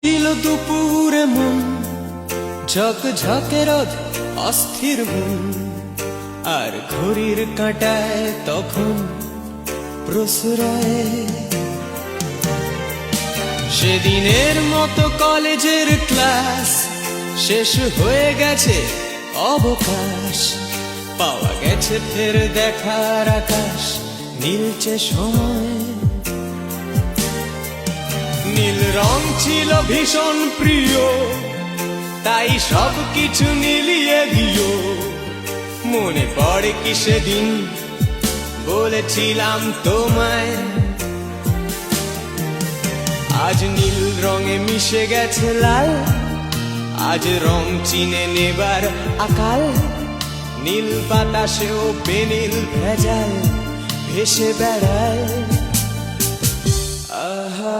ছিল দুপুরে মন ঝকঝকে রোদ অস্থির মন, আর ঘড়ির কাঁটায় তখন প্রসরায়। সেদিনের মতো কলেজের ক্লাস শেষ হয়ে গেছে, অবকাশ পাওয়া গেছে ফের দেখার আকাশ, নীলচে সময়। নীল রং ছিল ভীষণ প্রিয়, তাই সব কিছু নীলিয়ে দিও। মনে পড়ে কি সেদিন বলেছিলাম তোমায়, আজ নীল রঙে মিশে গেছে লাল, আজ রং চিনে নেবার আকাল। নীল বাতাসেও বেনীল ভেজাল ভেসে বেড়ায়। আহা